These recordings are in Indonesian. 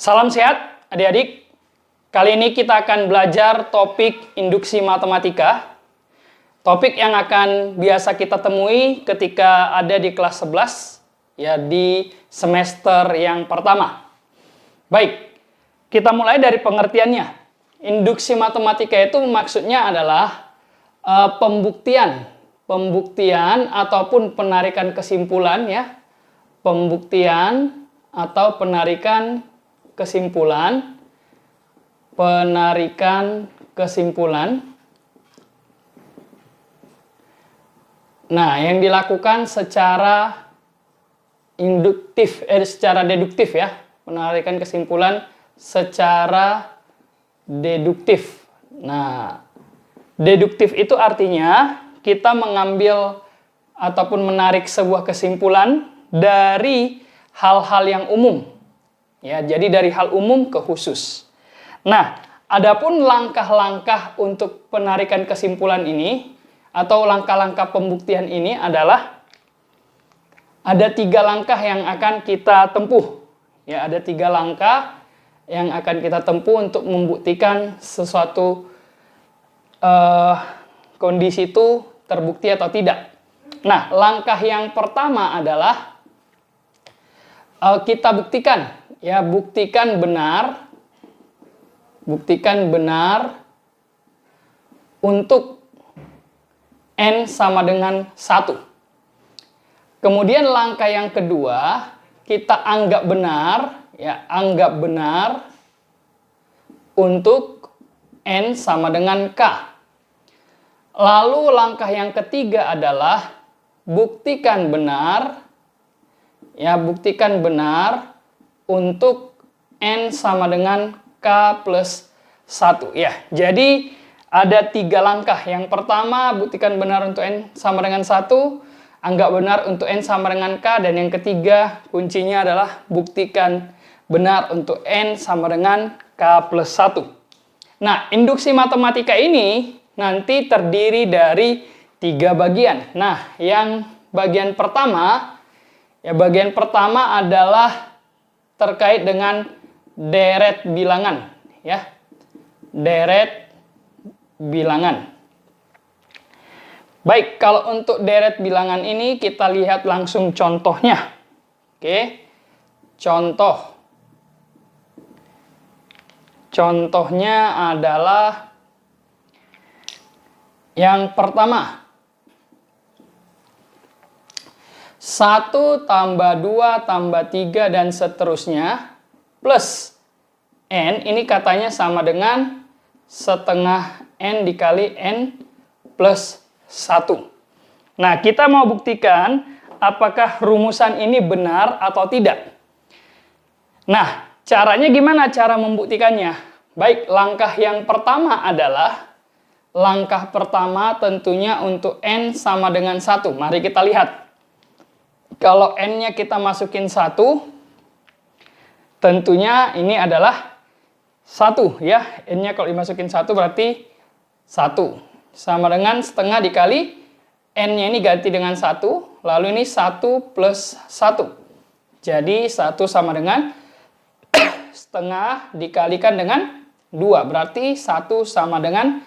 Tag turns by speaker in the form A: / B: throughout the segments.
A: Salam sehat adik-adik. Kali ini kita akan belajar topik induksi matematika. Topik yang akan biasa kita temui ketika ada di kelas 11, ya di semester yang pertama. Baik, kita mulai dari pengertiannya. Induksi matematika itu maksudnya adalah pembuktian ataupun penarikan kesimpulan, ya. Pembuktian atau penarikan kesimpulan, Nah, yang dilakukan secara secara deduktif, ya. Penarikan kesimpulan secara deduktif. Nah, deduktif itu artinya kita mengambil ataupun menarik sebuah kesimpulan dari hal-hal yang umum. Ya, jadi dari hal umum ke khusus. Nah, adapun langkah-langkah untuk penarikan kesimpulan ini atau langkah-langkah pembuktian ini adalah ada 3 langkah yang akan kita tempuh. Ya, ada 3 langkah yang akan kita tempuh untuk membuktikan sesuatu kondisi itu terbukti atau tidak. Nah, langkah yang pertama adalah kita buktikan, ya, buktikan benar untuk N sama dengan 1. Kemudian langkah yang kedua, kita anggap benar, ya, anggap benar untuk N sama dengan K. Lalu langkah yang ketiga adalah buktikan benar, ya, buktikan benar untuk N sama dengan K plus 1. Ya, jadi ada 3 langkah. Yang pertama, buktikan benar untuk N sama dengan 1, anggap benar untuk N sama dengan K, dan yang ketiga, kuncinya adalah buktikan benar untuk N sama dengan K plus 1. Nah, induksi matematika ini nanti terdiri dari 3 bagian. Nah, yang bagian pertama, adalah terkait dengan deret bilangan, ya. Deret bilangan. Baik, kalau untuk deret bilangan ini kita lihat langsung contohnya. Oke. Contohnya adalah yang pertama, 1 tambah 2 tambah 3 dan seterusnya plus N, ini katanya sama dengan setengah N dikali N plus 1. Nah, kita mau buktikan apakah rumusan ini benar atau tidak. Nah, caranya gimana cara membuktikannya? Baik, langkah yang pertama adalah tentunya untuk N sama dengan 1. Mari kita lihat. Kalau N-nya kita masukin 1, tentunya ini adalah 1, ya. N-nya kalau dimasukin 1 berarti 1. Sama dengan setengah dikali N-nya ini ganti dengan 1, lalu ini 1 plus 1. Jadi 1 sama dengan setengah dikalikan dengan 2, berarti 1 sama dengan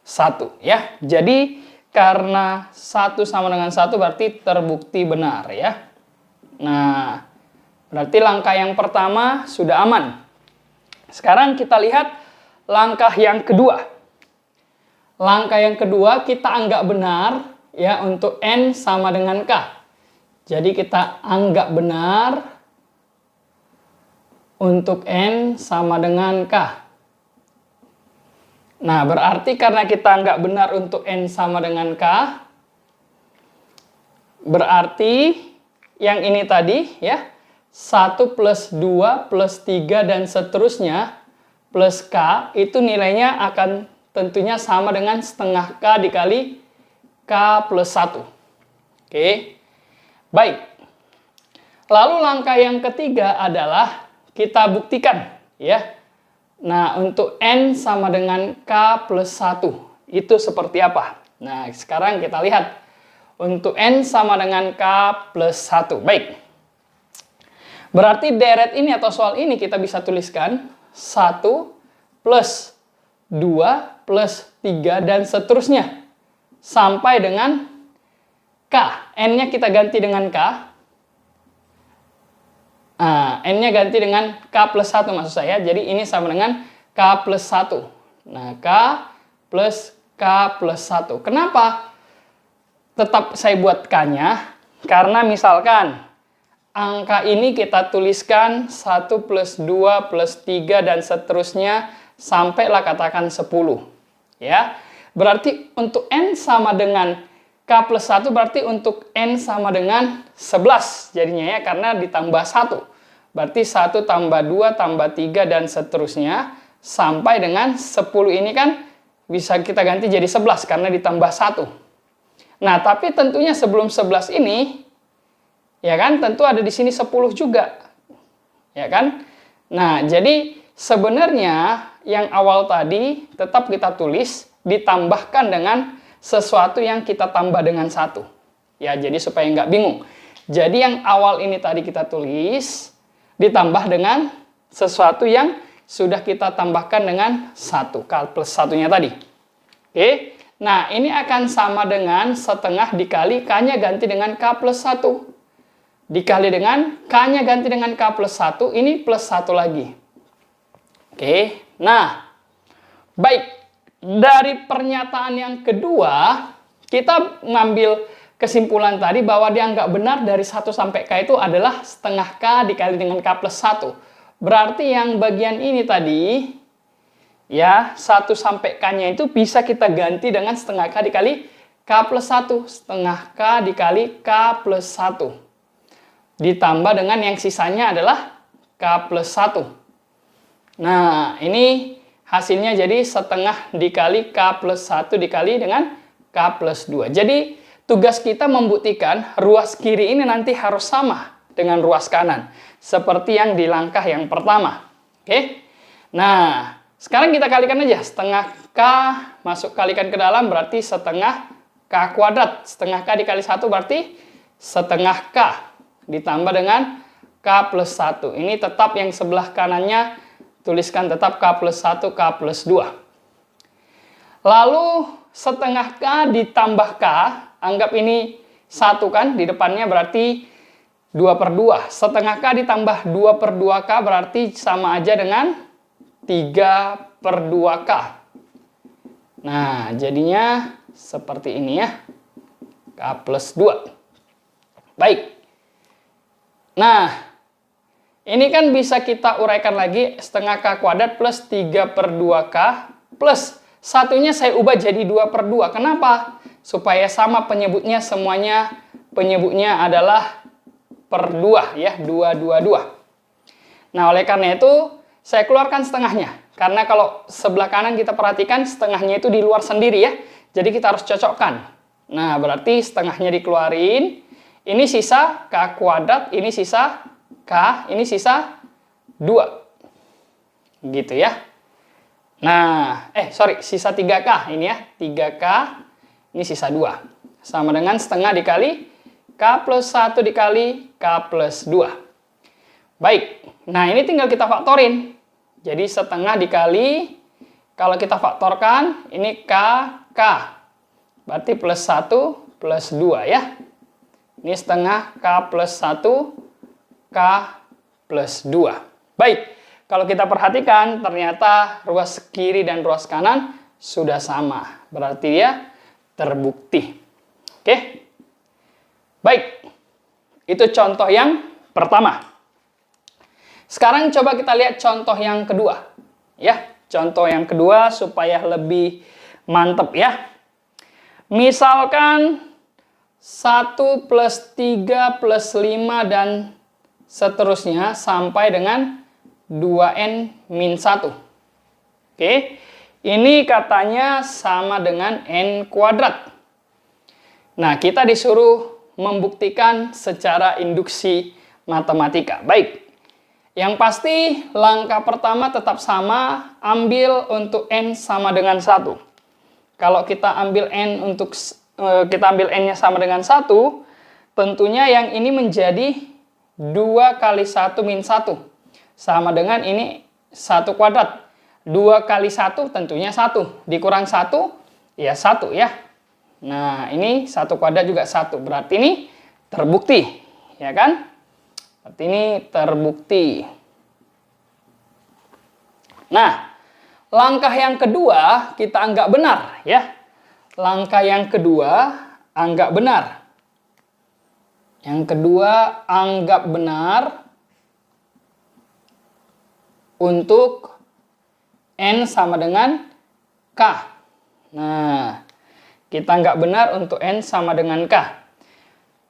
A: 1, ya. Jadi karena 1 sama dengan 1 berarti terbukti benar, ya. Nah, berarti langkah yang pertama sudah aman. Sekarang kita lihat langkah yang kedua. Langkah yang kedua kita anggap benar, ya, untuk N sama dengan K. Jadi kita anggap benar untuk N sama dengan K. Nah, berarti karena kita anggap benar untuk N sama dengan K, berarti yang ini tadi, ya, 1 plus 2 plus 3 dan seterusnya plus K itu nilainya akan tentunya sama dengan setengah K dikali K plus 1. Oke. Baik. Lalu langkah yang ketiga adalah kita buktikan, ya. Nah, untuk N sama dengan K plus 1 itu seperti apa? Nah, sekarang kita lihat. Untuk N sama dengan K plus 1. Baik. Berarti deret ini atau soal ini kita bisa tuliskan 1 plus 2 plus 3 dan seterusnya. Sampai dengan K. N-nya kita ganti dengan K. N-nya ganti dengan K plus 1 maksud saya. Jadi ini sama dengan K plus 1. Nah, K plus K plus 1. Kenapa tetap saya buat K-nya? Karena misalkan angka ini kita tuliskan 1 plus 2 plus 3 dan seterusnya sampailah katakan 10. Ya. Berarti untuk N sama dengan K plus 1 berarti untuk N sama dengan 11 jadinya ya, karena ditambah 1. Berarti 1 tambah 2 tambah 3 dan seterusnya sampai dengan 10 ini kan bisa kita ganti jadi 11 karena ditambah 1. Nah, tapi tentunya sebelum 11 ini ya kan tentu ada di sini 10 juga. Ya kan? Nah, jadi sebenarnya yang awal tadi tetap kita tulis ditambahkan dengan sesuatu yang kita tambah dengan 1. Ya, jadi supaya nggak bingung. Jadi yang awal ini tadi kita tulis ditambah dengan sesuatu yang sudah kita tambahkan dengan 1, K plus 1-nya tadi. Oke, nah ini akan sama dengan setengah dikali K-nya ganti dengan K plus 1. Dikali dengan K-nya ganti dengan K plus 1, ini plus 1 lagi. Oke, nah baik. Dari pernyataan yang kedua, kita ngambil kesimpulan tadi bahwa dia nggak benar dari 1 sampai K itu adalah setengah K dikali dengan K plus 1. Berarti yang bagian ini tadi, ya 1 sampai K-nya itu bisa kita ganti dengan setengah K dikali K plus 1. Setengah K dikali K plus 1. Ditambah dengan yang sisanya adalah K plus 1. Nah, ini hasilnya jadi setengah dikali K plus 1 dikali dengan K plus 2. Jadi tugas kita membuktikan ruas kiri ini nanti harus sama dengan ruas kanan. Seperti yang di langkah yang pertama. Oke. Nah, sekarang kita kalikan aja. Setengah K masuk kalikan ke dalam berarti setengah K kuadrat. Setengah K dikali 1 berarti setengah K. Ditambah dengan K plus 1. Ini tetap yang sebelah kanannya tuliskan tetap K plus 1, K plus 2. Lalu setengah K ditambah K. Anggap ini 1 kan, di depannya berarti 2 per 2. Setengah K ditambah 2 per 2K berarti sama aja dengan 3 per 2K. Nah, jadinya seperti ini ya. K plus 2. Baik. Nah, ini kan bisa kita uraikan lagi setengah K kuadrat plus 3 per 2K plus satunya saya ubah jadi 2 per 2. Kenapa? Supaya sama penyebutnya, semuanya penyebutnya adalah per 2 ya, 2, 2, 2. Nah, oleh karena itu saya keluarkan setengahnya. Karena kalau sebelah kanan kita perhatikan setengahnya itu di luar sendiri ya. Jadi kita harus cocokkan. Nah, berarti setengahnya dikeluarin. Ini sisa K kuadrat, ini sisa K, ini sisa 2. Gitu ya. Nah, sisa 3K ini ya. 3K, ini sisa 2. Sama dengan setengah dikali K plus 1 dikali K plus 2. Baik, nah ini tinggal kita faktorin. Jadi setengah dikali, kalau kita faktorkan, ini K, K. Berarti plus 1 plus 2 ya. Ini setengah K plus 1, K plus 2. Baik, kalau kita perhatikan ternyata ruas kiri dan ruas kanan sudah sama. Berarti dia terbukti. Oke? Baik, itu contoh yang pertama. Sekarang coba kita lihat contoh yang kedua. Ya, contoh yang kedua supaya lebih mantep ya. Misalkan 1 plus 3 plus 5 dan seterusnya sampai dengan 2n min 1. Oke, ini katanya sama dengan n kuadrat. Nah, kita disuruh membuktikan secara induksi matematika. Baik, yang pasti langkah pertama tetap sama, ambil untuk n sama dengan 1. Kalau kita ambil n-nya sama dengan 1, tentunya yang ini menjadi 2 kali 1 min 1. Sama dengan ini 1 kuadrat. 2 kali 1 tentunya 1. Dikurang 1, ya 1 ya. Nah, ini 1 kuadrat juga 1. Berarti ini terbukti. Ya kan? Berarti ini terbukti. Nah, langkah yang kedua kita anggap benar ya. Langkah yang kedua anggap benar. Yang kedua anggap benar untuk N sama dengan K. Nah, kita anggap benar untuk N sama dengan K.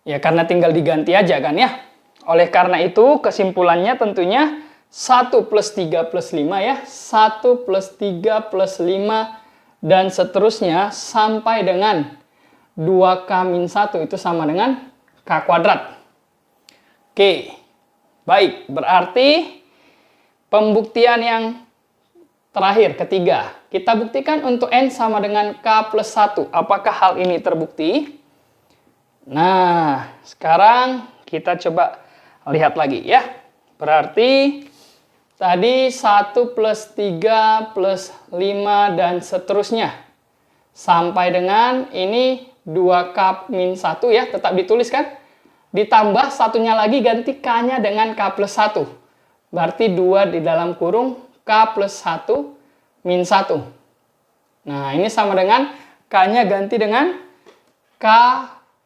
A: Ya, karena tinggal diganti aja kan ya. Oleh karena itu kesimpulannya tentunya 1 plus 3 plus 5 ya. 1 plus 3 plus 5 dan seterusnya sampai dengan 2K min 1 itu sama dengan K kuadrat. Oke, baik. Berarti pembuktian yang terakhir, ketiga. Kita buktikan untuk N sama dengan K plus 1. Apakah hal ini terbukti? Nah, sekarang kita coba lihat lagi ya. Berarti tadi 1 plus 3 plus 5 dan seterusnya. Sampai dengan ini 2K min 1 ya, tetap ditulis kan? Ditambah satunya lagi ganti K-nya dengan K plus 1. Berarti 2 di dalam kurung K plus 1 min 1. Nah, ini sama dengan K-nya ganti dengan K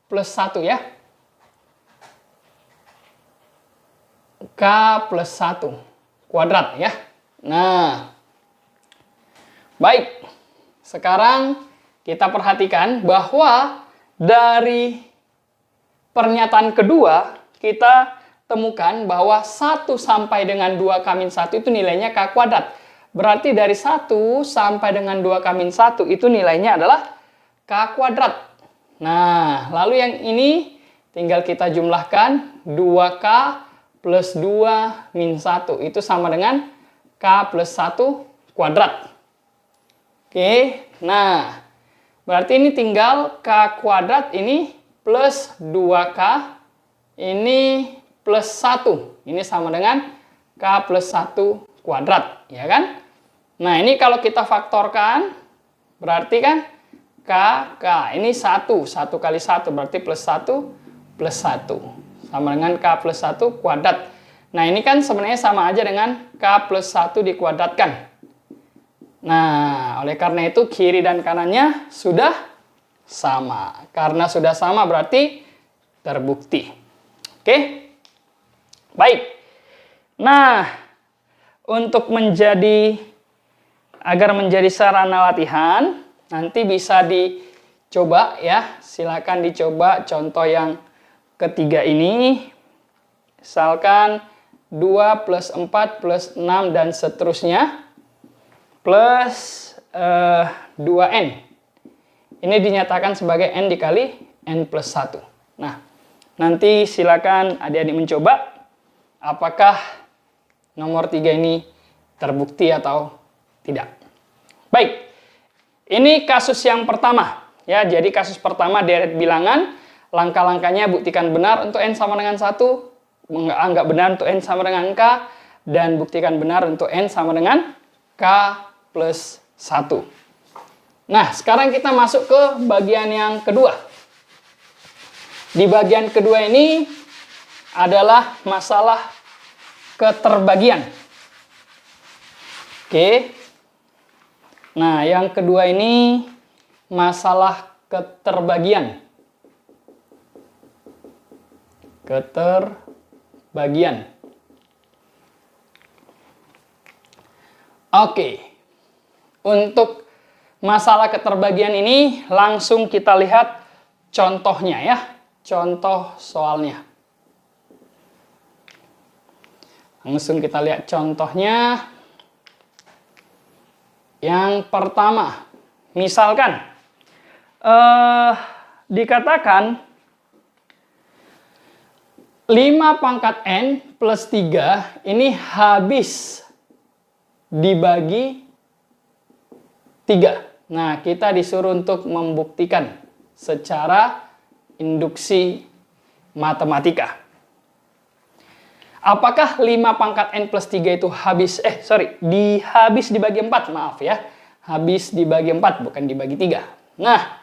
A: plus 1 ya. K plus 1 kuadrat ya. Nah, baik. Sekarang kita perhatikan bahwa dari pernyataan kedua kita temukan bahwa 1 sampai dengan 2K min 1 itu nilainya K kuadrat. Berarti dari 1 sampai dengan 2K min 1 itu nilainya adalah K kuadrat. Nah, lalu yang ini tinggal kita jumlahkan 2K plus 2 min 1 itu sama dengan K plus 1 kuadrat. Oke, nah berarti ini tinggal K kuadrat ini plus 2K ini plus 1. Ini sama dengan K plus 1 kuadrat, ya kan? Nah, ini kalau kita faktorkan berarti kan K ini 1 kali 1 berarti plus 1 plus 1. Sama dengan K plus 1 kuadrat. Nah, ini kan sebenarnya sama aja dengan K plus 1 dikuadratkan. Nah, oleh karena itu kiri dan kanannya sudah sama. Karena sudah sama berarti terbukti. Oke? Baik. Nah, untuk agar menjadi sarana latihan, nanti bisa dicoba ya. Silakan dicoba contoh yang ketiga ini, misalkan 2 plus 4 plus 6 dan seterusnya, plus 2N. Ini dinyatakan sebagai N dikali N plus 1. Nah, nanti silakan adik-adik mencoba apakah nomor 3 ini terbukti atau tidak. Baik, ini kasus yang pertama. Ya, jadi kasus pertama deret bilangan. Langkah-langkahnya buktikan benar untuk N sama dengan 1, anggap benar untuk N sama dengan K, dan buktikan benar untuk N sama dengan K plus 1. Nah, sekarang kita masuk ke bagian yang kedua. Di bagian kedua ini adalah masalah keterbagian. Oke. Nah, yang kedua ini masalah keterbagian. Keterbagian. Oke. Untuk masalah keterbagian ini langsung kita lihat contohnya ya. Contoh soalnya. Langsung kita lihat contohnya. Yang pertama, misalkan dikatakan 5 pangkat N plus 3 ini habis dibagi 3. Nah, kita disuruh untuk membuktikan secara induksi matematika. Apakah 5 pangkat N plus 3 itu habis dibagi 4, maaf ya. Habis dibagi 4, bukan dibagi 3. Nah,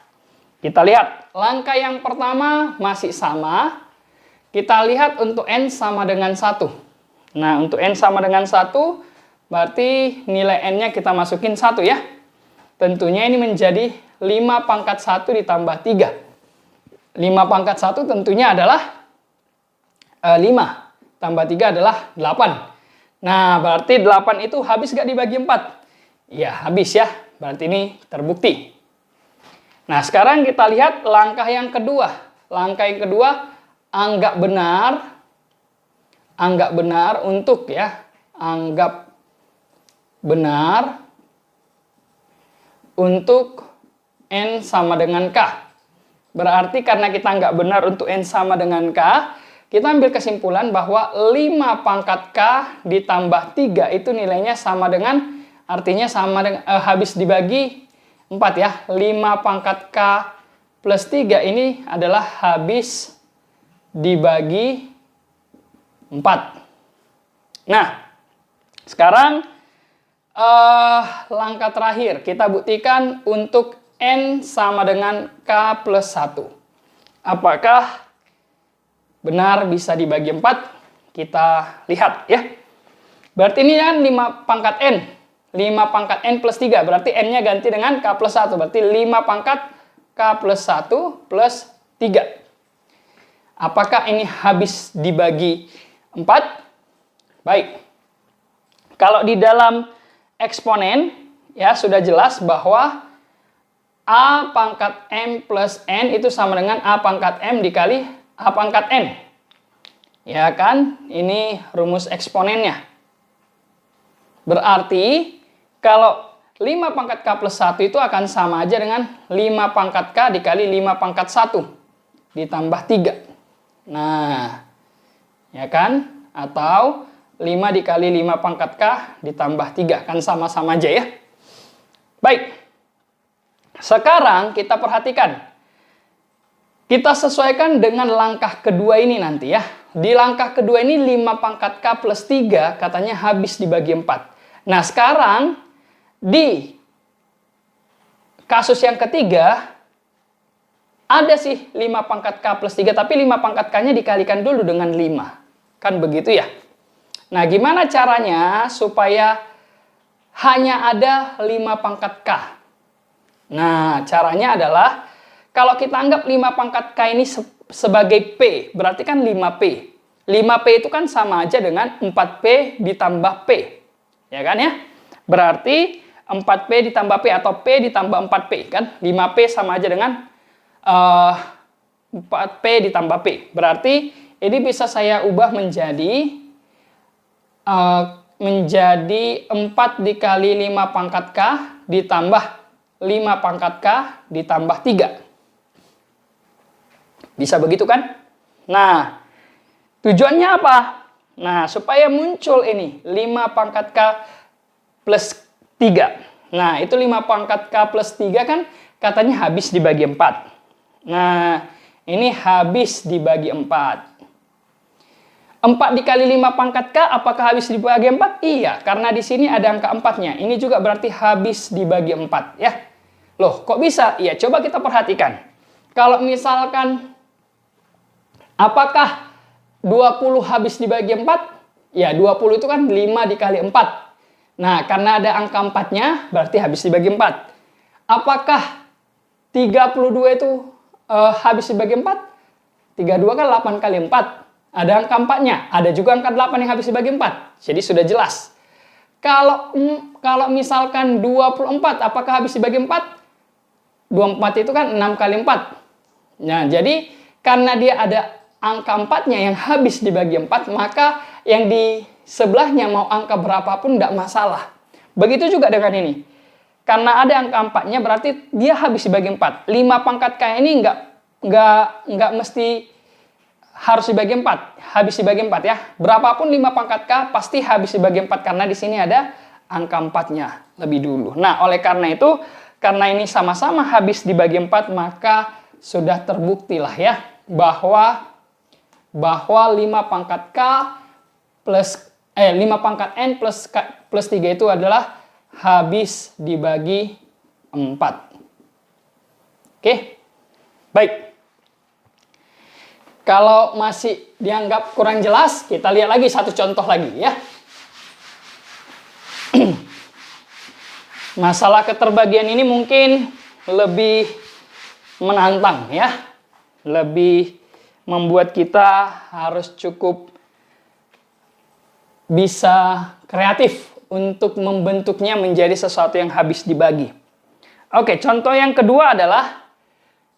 A: kita lihat. Langkah yang pertama masih sama. Kita lihat untuk N sama dengan 1. Nah, untuk N sama dengan 1, berarti nilai N-nya kita masukin 1 ya. Tentunya ini menjadi 5 pangkat 1 ditambah 3. 5 pangkat 1 tentunya adalah 5. Tambah 3 adalah 8. Nah, berarti 8 itu habis gak dibagi 4? Ya, habis ya. Berarti ini terbukti. Nah, sekarang kita lihat langkah yang kedua. Langkah yang kedua, anggap benar untuk ya. Anggap benar untuk N sama dengan K. Berarti karena kita anggap benar untuk N sama dengan K, kita ambil kesimpulan bahwa 5 pangkat K ditambah 3 itu nilainya sama dengan, artinya sama dengan, habis dibagi 4 ya. 5 pangkat K plus 3 ini adalah habis dibagi 4. Nah, sekarang langkah terakhir. Kita buktikan untuk N sama dengan K plus 1. Apakah benar bisa dibagi 4, kita lihat ya. Berarti ini kan 5 pangkat N. 5 pangkat N plus 3. Berarti N-nya ganti dengan K plus 1. Berarti 5 pangkat K plus 1 plus 3. Apakah ini habis dibagi 4? Baik. Kalau di dalam eksponen, ya sudah jelas bahwa A pangkat M plus N itu sama dengan A pangkat M dikali A pangkat N. Ya kan? Ini rumus eksponennya. Berarti kalau 5 pangkat K plus 1 itu akan sama aja dengan 5 pangkat K dikali 5 pangkat 1 ditambah 3. Nah, ya kan? Atau 5 dikali 5 pangkat K ditambah 3. Kan sama-sama aja ya. Baik. Sekarang kita perhatikan. Kita sesuaikan dengan langkah kedua ini nanti ya. Di langkah kedua ini 5 pangkat K plus 3 katanya habis dibagi 4. Nah sekarang di kasus yang ketiga ada sih 5 pangkat K plus 3. Tapi 5 pangkat K-nya dikalikan dulu dengan 5. Kan begitu ya. Nah gimana caranya supaya hanya ada 5 pangkat K? Nah caranya adalah kalau kita anggap 5 pangkat K ini sebagai P, berarti kan 5P. 5P itu kan sama aja dengan 4P ditambah P. Ya kan ya? Berarti 4P ditambah P atau P ditambah 4P. Kan 5P sama aja dengan 4P ditambah P. Berarti ini bisa saya ubah menjadi 4 dikali 5 pangkat K ditambah 5 pangkat K ditambah 3. Bisa begitu kan? Nah, tujuannya apa? Nah, supaya muncul ini 5 pangkat K plus 3. Nah, itu 5 pangkat K plus 3 kan katanya habis dibagi 4. Nah, ini habis dibagi 4. 4 dikali 5 pangkat K apakah habis dibagi 4? Iya, karena di sini ada angka 4-nya. Ini juga berarti habis dibagi 4 ya. Loh, kok bisa? Ya, coba kita perhatikan. Kalau misalkan apakah 20 habis dibagi 4? Ya, 20 itu kan 5 dikali 4. Nah, karena ada angka 4-nya, berarti habis dibagi 4. Apakah 32 itu habis dibagi 4? 32 kan 8 kali 4. Ada angka 4-nya. Ada juga angka 8 yang habis dibagi 4. Jadi sudah jelas. Kalau misalkan 24, apakah habis dibagi 4? 24 itu kan 6 kali 4. Nah, jadi karena dia ada angka 4-nya yang habis dibagi 4, maka yang di sebelahnya mau angka berapapun tidak masalah. Begitu juga dengan ini. Karena ada angka 4-nya berarti dia habis dibagi 4. 5 pangkat K ini nggak mesti harus dibagi 4. Habis dibagi 4 ya. Berapapun 5 pangkat K pasti habis dibagi 4 karena di sini ada angka 4-nya lebih dulu. Nah, oleh karena itu, karena ini sama-sama habis dibagi 4, maka sudah terbukti lah ya bahwa 5 pangkat K 5 pangkat N plus 3 itu adalah habis dibagi 4. Oke, baik. Kalau masih dianggap kurang jelas, kita lihat lagi satu contoh lagi ya. Masalah keterbagian ini mungkin lebih menantang ya. Lebih membuat kita harus cukup bisa kreatif untuk membentuknya menjadi sesuatu yang habis dibagi. Oke, contoh yang kedua adalah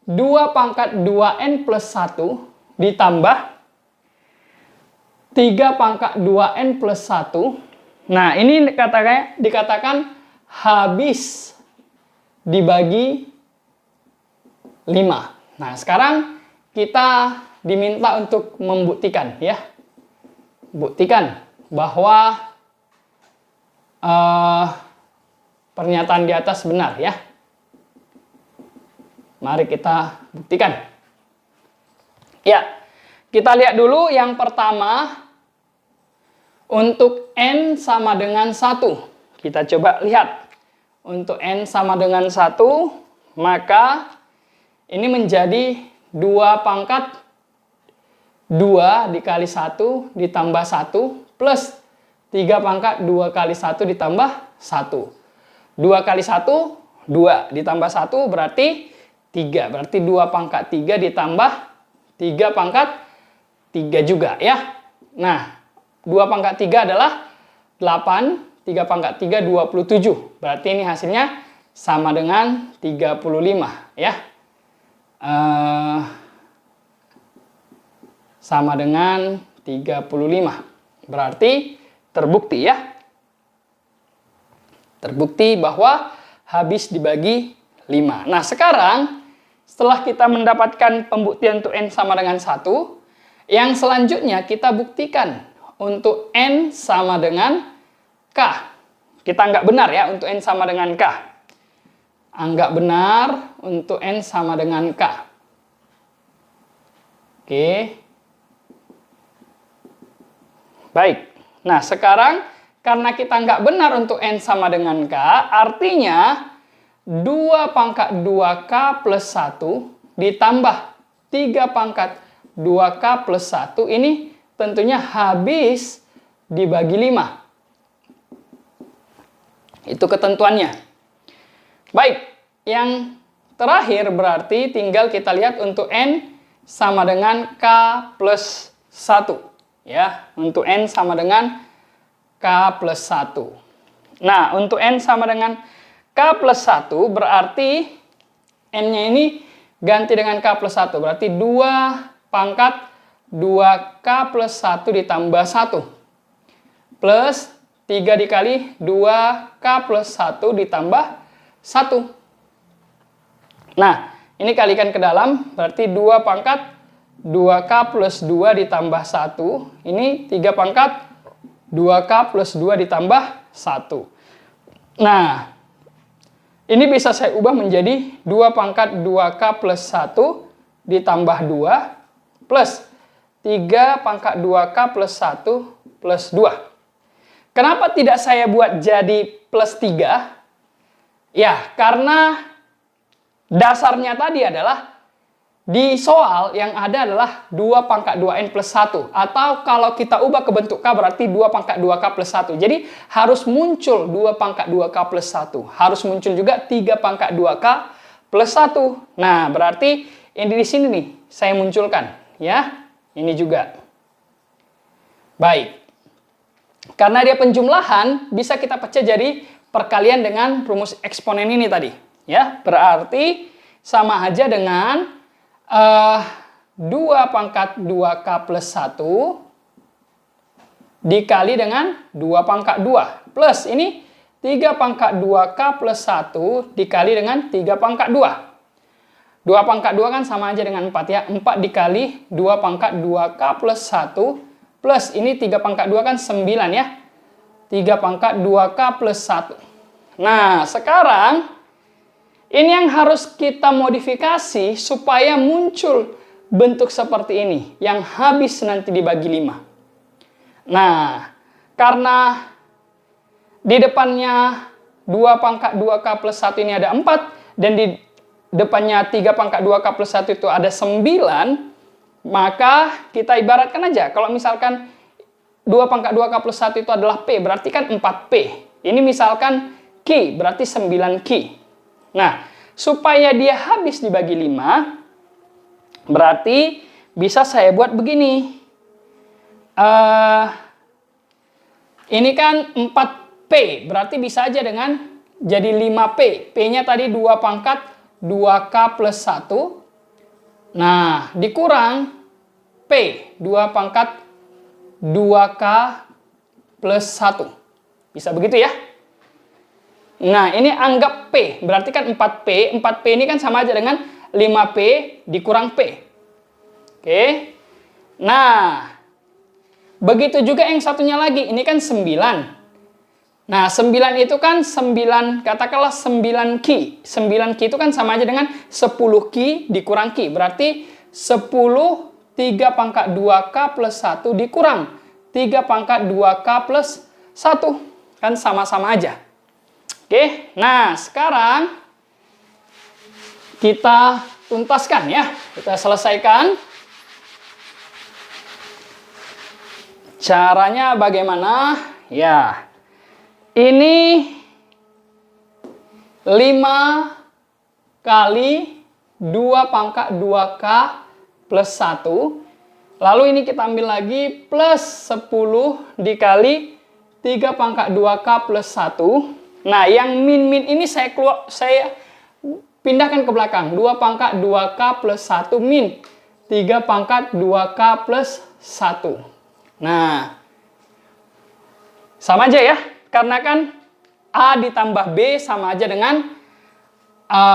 A: 2 pangkat 2N plus 1 ditambah 3 pangkat 2N plus 1. Nah, ini dikatakan habis dibagi 5. Nah, sekarang kita diminta untuk membuktikan ya. Buktikan bahwa pernyataan di atas benar ya. Mari kita buktikan. Ya, kita lihat dulu yang pertama. Untuk N sama dengan 1. Kita coba lihat. Untuk N sama dengan 1, maka ini menjadi 2 pangkat 2 dikali 1 ditambah 1 plus 3 pangkat 2 kali 1 ditambah 1. 2 kali 1, 2 ditambah 1 berarti 3. Berarti 2 pangkat 3 ditambah 3 pangkat 3 juga ya. Nah, 2 pangkat 3 adalah 8, 3 pangkat 3, 27. Berarti ini hasilnya sama dengan 35 ya. Sama dengan 35. Berarti terbukti ya. Terbukti bahwa habis dibagi 5. Nah, sekarang setelah kita mendapatkan pembuktian untuk N sama dengan 1, yang selanjutnya kita buktikan untuk N sama dengan K. Kita anggap benar ya untuk N sama dengan K. Anggap benar untuk N sama dengan K. Oke. Baik. Nah, sekarang karena kita nggak benar untuk N sama dengan K, artinya 2 pangkat 2K plus 1 ditambah 3 pangkat 2K plus 1 ini tentunya habis dibagi 5. Itu ketentuannya. Baik, yang terakhir berarti tinggal kita lihat untuk N sama dengan K plus 1. Ya, untuk N sama dengan K plus 1. Nah, untuk N sama dengan K plus 1 berarti N-nya ini ganti dengan K plus 1. Berarti 2 pangkat 2K plus 1 ditambah 1. Plus 3 dikali 2K plus 1 ditambah 1. Nah, ini kalikan ke dalam, berarti 2 pangkat 2K plus 2 ditambah 1. Ini 3 pangkat 2K plus 2 ditambah 1. Nah, ini bisa saya ubah menjadi 2 pangkat 2K plus 1 ditambah 2 plus 3 pangkat 2K plus 1 plus 2. Kenapa tidak saya buat jadi plus 3? Ya, karena dasarnya tadi adalah di soal yang ada adalah 2 pangkat 2N plus 1. Atau kalau kita ubah ke bentuk K berarti 2 pangkat 2K plus 1. Jadi harus muncul 2 pangkat 2K plus 1. Harus muncul juga 3 pangkat 2K plus 1. Nah, berarti ini di sini nih saya munculkan. Ya, ini juga. Baik. Karena dia penjumlahan, bisa kita pecah jadi perkalian dengan rumus eksponen ini tadi. Ya, berarti sama aja dengan 2 pangkat 2K plus 1 dikali dengan 2 pangkat 2. Plus ini 3 pangkat 2K plus 1 dikali dengan 3 pangkat 2. 2 pangkat 2 kan sama aja dengan 4 ya. 4 dikali 2 pangkat 2K plus 1 plus ini 3 pangkat 2 kan 9 ya. 3 pangkat 2K plus 1. Nah, sekarang ini yang harus kita modifikasi supaya muncul bentuk seperti ini. Yang habis nanti dibagi 5. Nah, karena di depannya 2 pangkat 2K plus 1 ini ada 4, dan di depannya 3 pangkat 2K plus 1 itu ada 9, maka kita ibaratkan aja, kalau misalkan 2 pangkat 2K plus 1 itu adalah P, berarti kan 4P. Ini misalkan Q, berarti 9Q. Nah, supaya dia habis dibagi 5, berarti bisa saya buat begini. Ini kan 4P, berarti bisa aja dengan jadi 5P. P-nya tadi 2 pangkat 2K plus 1. Nah, dikurang P, 2 pangkat 2K plus 1. Bisa begitu ya? Nah, ini anggap P, berarti kan 4P. 4P ini kan sama aja dengan 5P dikurang P. Oke. Nah, begitu juga yang satunya lagi, ini kan 9. Nah, 9 itu kan 9, katakanlah 9Q. 9Q itu kan sama aja dengan 10Q dikurang Q. Berarti 10 3 pangkat 2K plus 1 dikurang 3 pangkat 2K plus 1. Kan sama-sama aja. Oke, nah sekarang kita tuntaskan ya. Kita selesaikan. Caranya bagaimana? Ya, ini 5 kali 2 pangkat 2K plus 1. Lalu ini kita ambil lagi plus 10 dikali 3 pangkat 2K plus 1. Nah, yang min-min ini saya pindahkan ke belakang. 2 pangkat 2K plus 1 min 3 pangkat 2K plus 1. Nah, sama aja ya. Karena kan A ditambah B sama aja dengan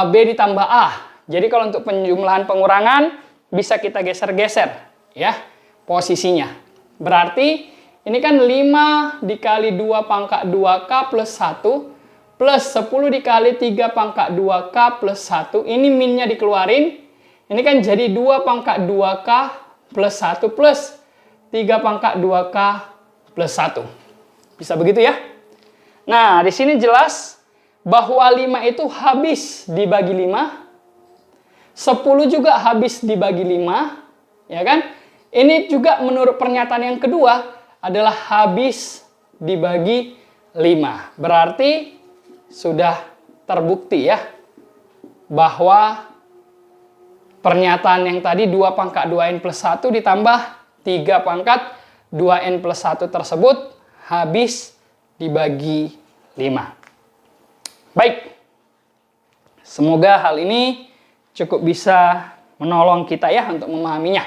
A: B ditambah A. Jadi kalau untuk penjumlahan pengurangan bisa kita geser-geser ya posisinya. Berarti ini kan 5 dikali 2 pangkat 2K plus 1 plus 10 dikali 3 pangkat 2K plus 1. Ini minnya dikeluarin. Ini kan jadi 2 pangkat 2K plus 1 plus 3 pangkat 2K plus 1. Bisa begitu ya? Nah, di sini jelas bahwa 5 itu habis dibagi 5. 10 juga habis dibagi 5. Ya kan? Ini juga menurut pernyataan yang kedua adalah habis dibagi 5. Berarti sudah terbukti ya bahwa pernyataan yang tadi 2 pangkat 2N plus 1 ditambah 3 pangkat 2N plus 1 tersebut habis dibagi 5. Baik, semoga hal ini cukup bisa menolong kita ya untuk memahaminya.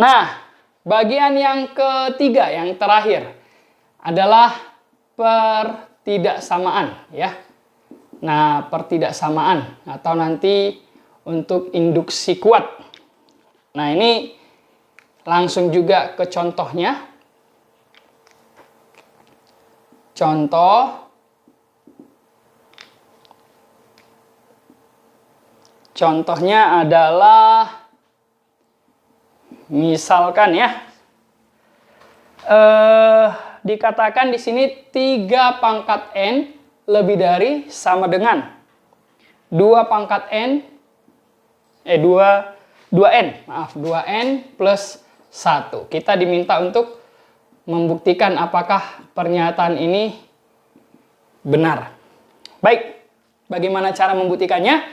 A: Nah, bagian yang ketiga, yang terakhir adalah pertidaksamaan ya. Nah, pertidaksamaan atau nanti untuk induksi kuat. Nah, ini langsung juga ke contohnya. Contohnya adalah misalkan ya, dikatakan di sini 3 pangkat N lebih dari sama dengan 2 pangkat N, 2N plus 1. Kita diminta untuk membuktikan apakah pernyataan ini benar. Baik, bagaimana cara membuktikannya?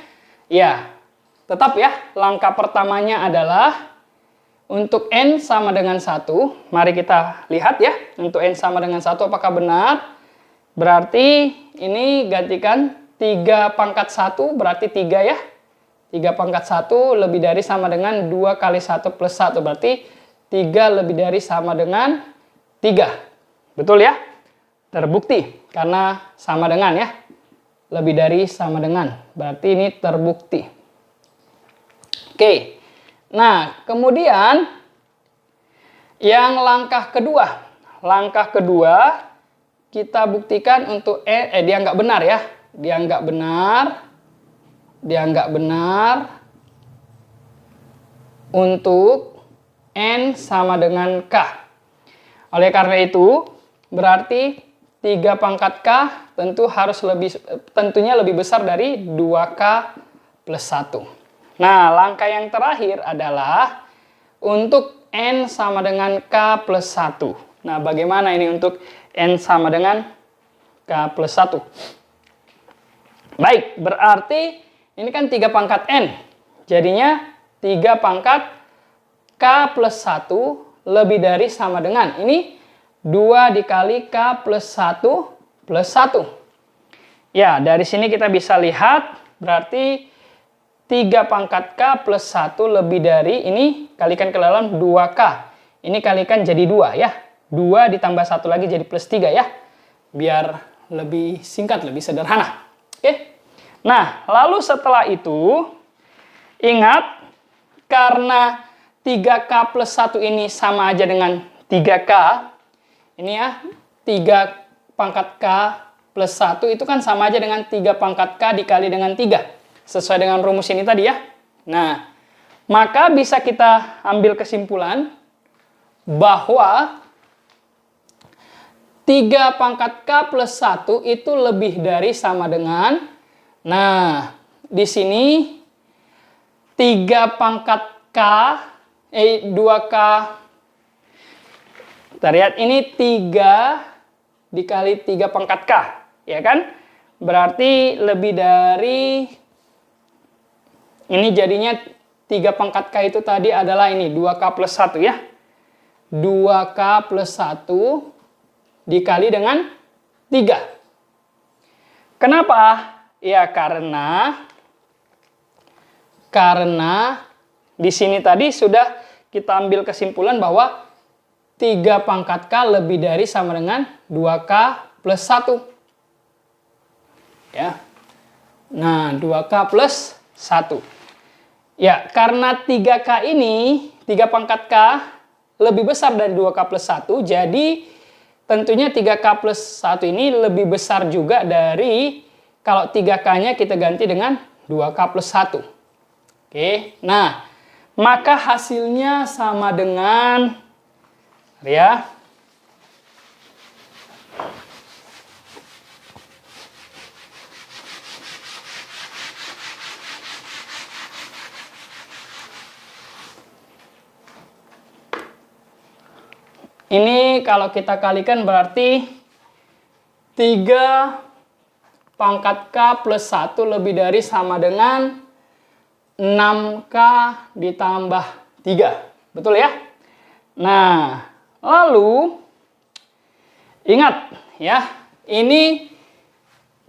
A: Ya, tetap ya, langkah pertamanya adalah untuk N sama dengan 1. Mari kita lihat ya, untuk N sama dengan 1 apakah benar? Berarti ini gantikan 3 pangkat 1 berarti 3 ya. 3 pangkat 1 lebih dari sama dengan 2 kali 1 plus 1. Berarti 3 lebih dari sama dengan 3. Betul ya? Terbukti. Karena sama dengan ya. Lebih dari sama dengan. Berarti ini terbukti. Oke. Nah, kemudian yang langkah kedua. Langkah kedua kita buktikan untuk dia nggak benar ya. Dia nggak benar untuk N sama dengan K. Oleh karena itu, berarti 3 pangkat K tentunya lebih besar dari 2K plus 1. Nah, langkah yang terakhir adalah untuk N sama dengan K plus 1. Nah, bagaimana ini untuk N sama dengan K plus 1? Baik, berarti ini kan 3 pangkat N. Jadinya 3 pangkat K plus 1 lebih dari sama dengan. Ini 2 dikali K plus 1 plus 1. Ya, dari sini kita bisa lihat berarti 3 pangkat K plus 1 lebih dari, ini kalikan ke dalam 2K. Ini kalikan jadi 2 ya. 2 ditambah 1 lagi jadi plus 3 ya. Biar lebih singkat, lebih sederhana. Oke. Nah, lalu setelah itu, ingat, karena 3K plus 1 ini sama aja dengan 3K, ini ya, 3 pangkat K plus 1 itu kan sama aja dengan 3 pangkat K dikali dengan 3. Sesuai dengan rumus ini tadi ya. Nah, maka bisa kita ambil kesimpulan bahwa 3 pangkat K plus 1 itu lebih dari sama dengan, nah, di sini 3 pangkat K, 2K, kita lihat ini 3 dikali 3 pangkat K, ya kan? Berarti lebih dari, ini jadinya 3 pangkat K itu tadi adalah ini, 2K plus 1 ya. 2K plus 1 dikali dengan 3. Kenapa? Ya karena di sini tadi sudah kita ambil kesimpulan bahwa 3 pangkat K lebih dari sama dengan 2K plus 1. Ya. Nah, 2K plus 1. Ya, karena 3K ini, 3 pangkat K lebih besar dari 2K plus 1, jadi tentunya 3K plus 1 ini lebih besar juga dari, kalau 3K-nya kita ganti dengan 2K plus 1. Oke, nah, maka hasilnya sama dengan, ya, ini kalau kita kalikan berarti 3 pangkat K plus 1 lebih dari sama dengan 6K ditambah 3. Betul ya? Nah, lalu ingat ya, ini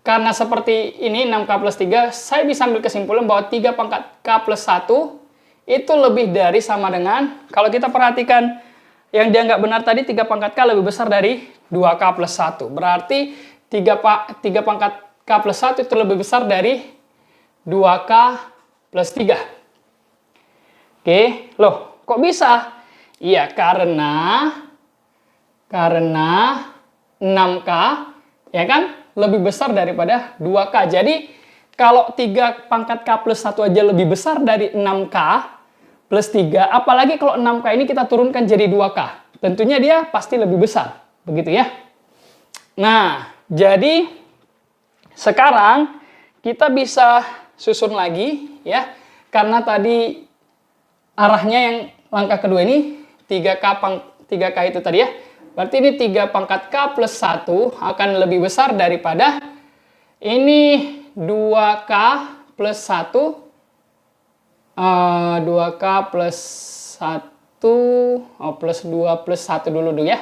A: karena seperti ini 6K plus 3, saya bisa ambil kesimpulan bahwa 3 pangkat K plus 1 itu lebih dari sama dengan, kalau kita perhatikan yang dianggap benar tadi 3 pangkat K lebih besar dari 2K plus 1. Berarti 3 pangkat K plus 1 itu lebih besar dari 2K plus 3. Oke, loh kok bisa? Iya, karena 6K ya kan lebih besar daripada 2K. Jadi kalau 3 pangkat K plus 1 aja lebih besar dari 6K plus 3, apalagi kalau 6K ini kita turunkan jadi 2K. Tentunya dia pasti lebih besar. Begitu ya. Nah, jadi sekarang kita bisa susun lagi ya. Karena tadi arahnya yang langkah kedua ini 3K itu tadi ya. Berarti ini 3 pangkat K plus 1 akan lebih besar daripada ini 2K plus 1. 2K plus 1, plus 2 plus 1 dulu ya.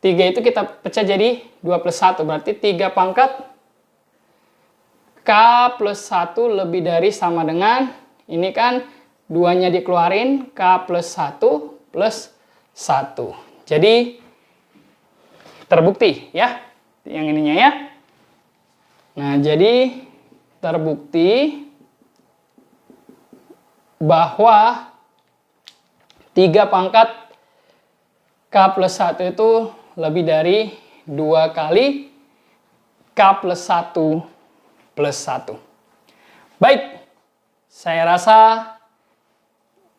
A: 3 itu kita pecah jadi 2 plus 1. Berarti 3 pangkat K plus 1 lebih dari sama dengan, ini kan 2-nya dikeluarin, K plus 1 plus 1. Jadi terbukti ya, yang ininya ya. Nah, jadi terbukti bahwa 3 pangkat K plus 1 itu lebih dari 2 kali K plus 1 plus 1. Baik, saya rasa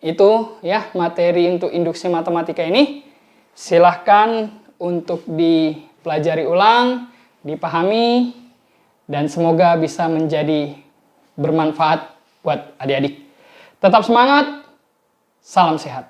A: itu ya materi untuk induksi matematika ini. Silahkan untuk dipelajari ulang, dipahami, dan semoga bisa menjadi bermanfaat buat adik-adik. Tetap semangat, salam sehat.